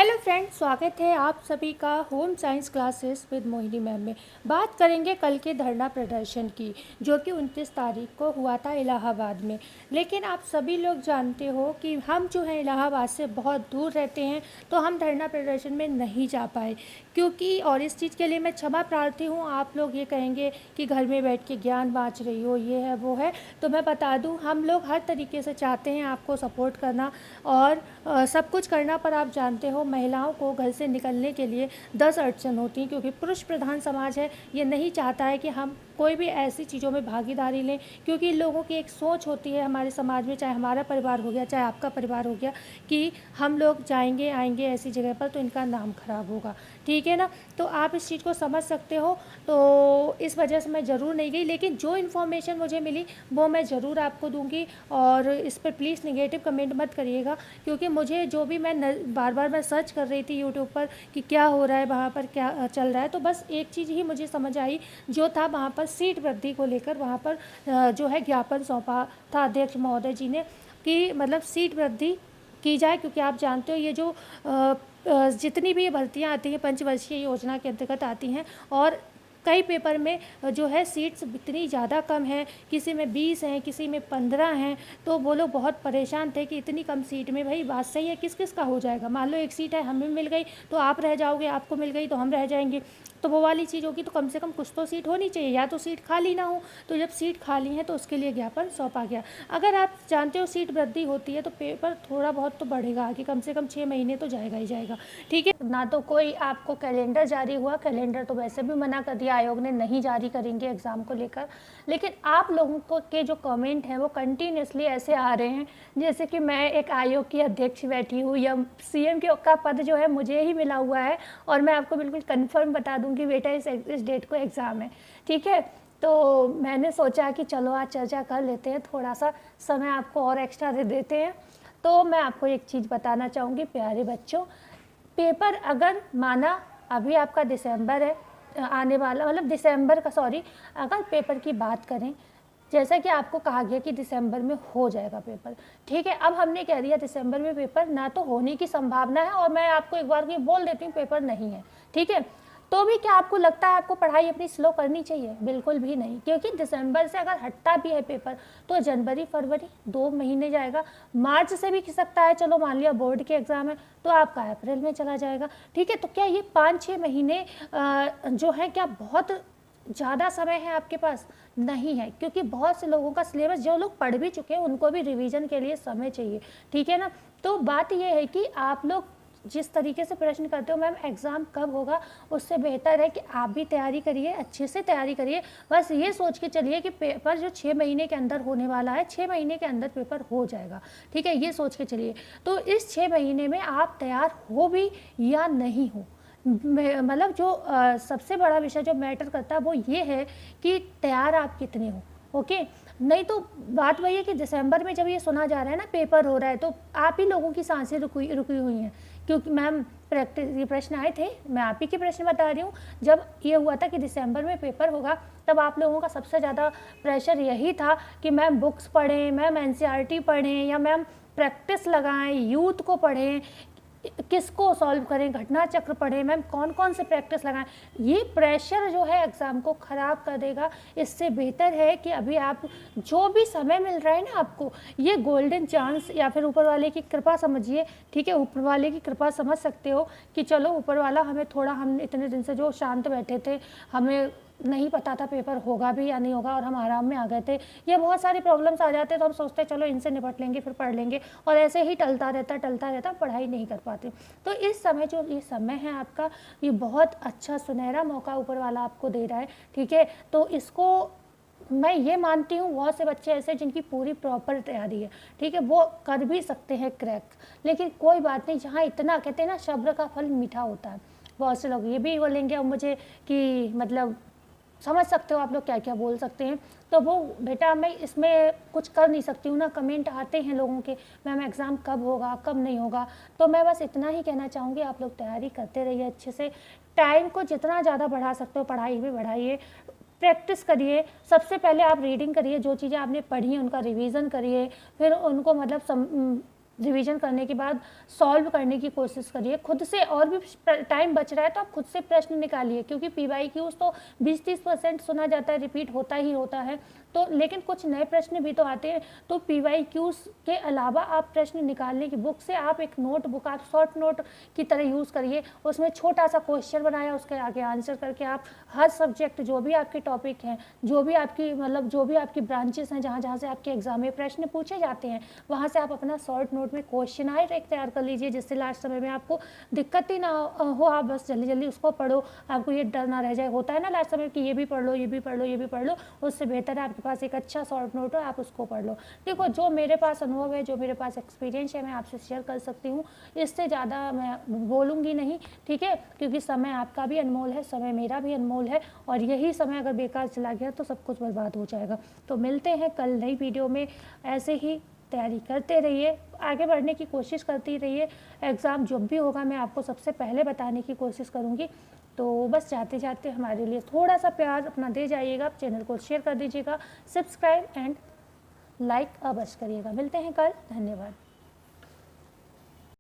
Hello friends, स्वागत है आप सभी का home science classes with Mohini ma'am में। बात करेंगे कल के धरना प्रदर्शन की, जो कि 29 तारीख को हुआ था इलाहाबाद में। लेकिन आप सभी लोग जानते हो कि हम जो है इलाहाबाद से बहुत दूर रहते हैं, तो हम धरना प्रदर्शन में नहीं जा पाए क्योंकि, और इस चीज़ के लिए मैं क्षमा प्रार्थी हूँ। आप लोग ये कहेंगे कि घर में बैठ के ज्ञान बाँच रही हो, ये है वो है, तो मैं बता दूँ हम लोग हर तरीके से चाहते हैं आपको सपोर्ट करना और सब कुछ करना, पर आप जानते हो महिलाओं को घर से निकलने के लिए 10 अड़चन होती हैं क्योंकि पुरुष प्रधान समाज है। ये नहीं चाहता है कि हम कोई भी ऐसी चीज़ों में भागीदारी लें, क्योंकि लोगों की एक सोच होती है हमारे समाज में, चाहे हमारा परिवार हो गया चाहे आपका परिवार हो गया, कि हम लोग जाएंगे आएंगे ऐसी जगह पर तो इनका नाम खराब होगा। ठीक है ना, तो आप इस चीज़ को समझ सकते हो। तो इस वजह से मैं ज़रूर नहीं गई, लेकिन जो इन्फॉर्मेशन मुझे मिली वो मैं ज़रूर आपको दूंगी। और इस पर प्लीज़ नेगेटिव कमेंट मत करिएगा, क्योंकि मुझे जो भी बार बार मैं सर्च कर रही थी यूट्यूब पर कि क्या हो रहा है वहाँ पर, क्या चल रहा है, तो बस एक चीज़ ही मुझे समझ आई, जो था वहाँ पर सीट वृद्धि को लेकर वहाँ पर जो है ज्ञापन सौंपा था अध्यक्ष महोदय जी ने, कि मतलब सीट वृद्धि की जाए। क्योंकि आप जानते हो ये जो जितनी भी ये भर्तियाँ आती हैं पंचवर्षीय योजना के अंतर्गत आती हैं, और कई पेपर में जो है सीट्स इतनी ज़्यादा कम है, किसी में 20 हैं किसी में 15 हैं, तो वो लोग बहुत परेशान थे कि इतनी कम सीट में भाई बात सही है किस किस का हो जाएगा। मान लो एक सीट है हमें मिल गई तो आप रह जाओगे, आपको मिल गई तो हम रह जाएंगे, तो वो वाली चीज़ होगी। तो कम से कम कुछ तो सीट होनी चाहिए, या तो सीट खाली ना हो। तो जब सीट खाली है तो उसके लिए ज्ञापन सौंपा गया। अगर आप जानते हो सीट वृद्धि होती है तो पेपर थोड़ा बहुत तो बढ़ेगा, कि कम से कम 6 महीने तो जाएगा ही जाएगा। ठीक है ना, तो कोई आपको कैलेंडर जारी हुआ, कैलेंडर तो वैसे भी मना कर दिया आयोग ने, नहीं जारी करेंगे एग्ज़ाम को लेकर। लेकिन आप लोगों को के जो कमेंट हैं वो कंटिन्यूसली ऐसे आ रहे हैं जैसे कि मैं एक आयोग की अध्यक्ष बैठी हूँ, या सीएम का पद जो है मुझे ही मिला हुआ है, और मैं आपको बिल्कुल कंफर्म बता दूं कि बेटा इस डेट को एग्ज़ाम है। ठीक है, तो मैंने सोचा कि चलो आज चर्चा कर लेते हैं, थोड़ा सा समय आपको और एक्स्ट्रा दे देते हैं। तो मैं आपको एक चीज़ बताना चाहूँगी प्यारे बच्चों, पेपर अगर माना अभी आपका दिसंबर है आने वाला, मतलब दिसंबर का, सॉरी, अगर पेपर की बात करें, जैसा कि आपको कहा गया कि दिसंबर में हो जाएगा पेपर। ठीक है, अब हमने कह दिया दिसंबर में पेपर ना तो होने की संभावना है, और मैं आपको एक बार ये बोल देती हूँ पेपर नहीं है। ठीक है, तो भी क्या आपको लगता है आपको पढ़ाई अपनी स्लो करनी चाहिए? बिल्कुल भी नहीं, क्योंकि दिसंबर से अगर हटता भी है पेपर तो जनवरी फरवरी 2 महीने जाएगा, मार्च से भी खिसकता है, चलो मान लिया बोर्ड के एग्ज़ाम है तो आपका अप्रैल में चला जाएगा। ठीक है, तो क्या ये 5-6 महीने जो है क्या बहुत ज़्यादा समय है आपके पास? नहीं है, क्योंकि बहुत से लोगों का सिलेबस, जो लोग पढ़ भी चुके हैं उनको भी रिवीजन के लिए समय चाहिए। ठीक है ना, तो बात यह है कि आप लोग जिस तरीके से प्रश्न करते हो मैम एग्ज़ाम कब होगा, उससे बेहतर है कि आप भी तैयारी करिए, अच्छे से तैयारी करिए। बस ये सोच के चलिए कि पेपर जो 6 महीने के अंदर होने वाला है, 6 महीने के अंदर पेपर हो जाएगा। ठीक है, ये सोच के चलिए। तो इस 6 महीने में आप तैयार हो भी या नहीं हो, मतलब जो सबसे बड़ा विषय जो मैटर करता है वो ये है कि तैयार आप कितने हो। ओके, नहीं तो बात वही है कि दिसंबर में जब ये सुना जा रहा है ना पेपर हो रहा है, तो आप ही लोगों की सांसें रुकी हुई हैं, क्योंकि मैम प्रैक्टिस ये प्रश्न आए थे, मैं आप ही के प्रश्न बता रही हूँ। जब ये हुआ था कि दिसंबर में पेपर होगा, तब आप लोगों का सबसे ज़्यादा प्रेशर यही था कि मैम बुक्स पढ़ें, मैम एनसीईआरटी पढ़ें, या मैम प्रैक्टिस लगाएं, यूथ को पढ़ें, किसको सॉल्व करें, घटना चक्र पढ़ें, मैम कौन कौन से प्रैक्टिस लगाएं। ये प्रेशर जो है एग्ज़ाम को ख़राब कर देगा। इससे बेहतर है कि अभी आप जो भी समय मिल रहा है ना आपको, ये गोल्डन चांस, या फिर ऊपर वाले की कृपा समझिए। ठीक है, ऊपर वाले की कृपा समझ सकते हो कि चलो ऊपर वाला हमें थोड़ा, हम इतने दिन से जो शांत बैठे थे, हमें नहीं पता था पेपर होगा भी या नहीं होगा, और हम आराम में आ गए थे। ये बहुत सारी प्रॉब्लम्स आ जाते हैं तो हम सोचते हैं चलो इनसे निपट लेंगे फिर पढ़ लेंगे, और ऐसे ही टलता रहता पढ़ाई नहीं कर पाते। तो इस समय जो ये समय है आपका, ये बहुत अच्छा सुनहरा मौका ऊपर वाला आपको दे रहा है। ठीक है, तो इसको मैं ये मानती हूँ, बहुत से बच्चे ऐसे जिनकी पूरी प्रॉपर तैयारी है, ठीक है, वो कर भी सकते हैं क्रैक। लेकिन कोई बात नहीं, जहाँ इतना कहते हैं ना सब्र का फल मीठा होता है। बहुत से लोग ये भी बोलेंगे अब मुझे कि मतलब समझ सकते हो आप लोग क्या क्या बोल सकते हैं, तो वो बेटा मैं इसमें कुछ कर नहीं सकती हूँ ना। कमेंट आते हैं लोगों के, मैम एग्ज़ाम कब होगा कब नहीं होगा, तो मैं बस इतना ही कहना चाहूँगी, आप लोग तैयारी करते रहिए अच्छे से। टाइम को जितना ज़्यादा बढ़ा सकते हो पढ़ाई में बढ़ाइए, प्रैक्टिस करिए। सबसे पहले आप रीडिंग करिए, जो चीज़ें आपने पढ़ी हैं उनका रिवीजन करिए, फिर उनको मतलब रिवीजन करने के बाद सॉल्व करने की कोशिश करिए खुद से। और भी टाइम बच रहा है तो आप खुद से प्रश्न निकालिए, क्योंकि PYQs तो 20-30% सुना जाता है, रिपीट होता ही होता है। तो लेकिन कुछ नए प्रश्न भी तो आते हैं, तो PYQs के अलावा आप प्रश्न निकालने की बुक से आप एक नोटबुक आप शॉर्ट नोट की तरह यूज़ करिए, उसमें छोटा सा क्वेश्चन बनाया, उसके आगे आंसर करके आप हर सब्जेक्ट जो भी आपके टॉपिक हैं, जो भी आपकी मतलब जो भी आपकी ब्रांचेस हैं, जहाँ जहाँ से आपके एग्जाम में प्रश्न पूछे जाते हैं, वहाँ से आप अपना शॉर्ट नोट में क्वेश्चन आए एक तैयार कर लीजिए, जिससे लास्ट समय में आपको दिक्कत ही ना हो। आप बस जल्दी जल्दी उसको पढ़ो, आपको ये डर ना रह जाए। होता है ना लास्ट समय कि ये भी पढ़ लो, ये भी पढ़ लो, ये भी पढ़ लो, उससे बेहतर है आपके पास एक अच्छा शॉर्ट नोट हो, आप उसको पढ़ लो। देखो, जो मेरे पास अनुभव है, जो मेरे पास एक्सपीरियंस है, मैं आपसे शेयर कर सकती हूँ, इससे ज़्यादा मैं बोलूँगी नहीं, ठीक है, क्योंकि समय आपका भी अनमोल है, समय मेरा भी अनमोल है, और यही समय अगर बेकार चला गया तो सब कुछ बर्बाद हो जाएगा। तो मिलते हैं कल नई वीडियो में। ऐसे ही तैयारी करते रहिए, आगे बढ़ने की कोशिश करती रहिए। एग्ज़ाम जब भी होगा मैं आपको सबसे पहले बताने की कोशिश करूँगी। तो बस जाते जाते हमारे लिए थोड़ा सा प्यार अपना दे जाइएगा, चैनल को शेयर कर दीजिएगा, सब्सक्राइब एंड लाइक अवश्य करिएगा। मिलते हैं कल, धन्यवाद।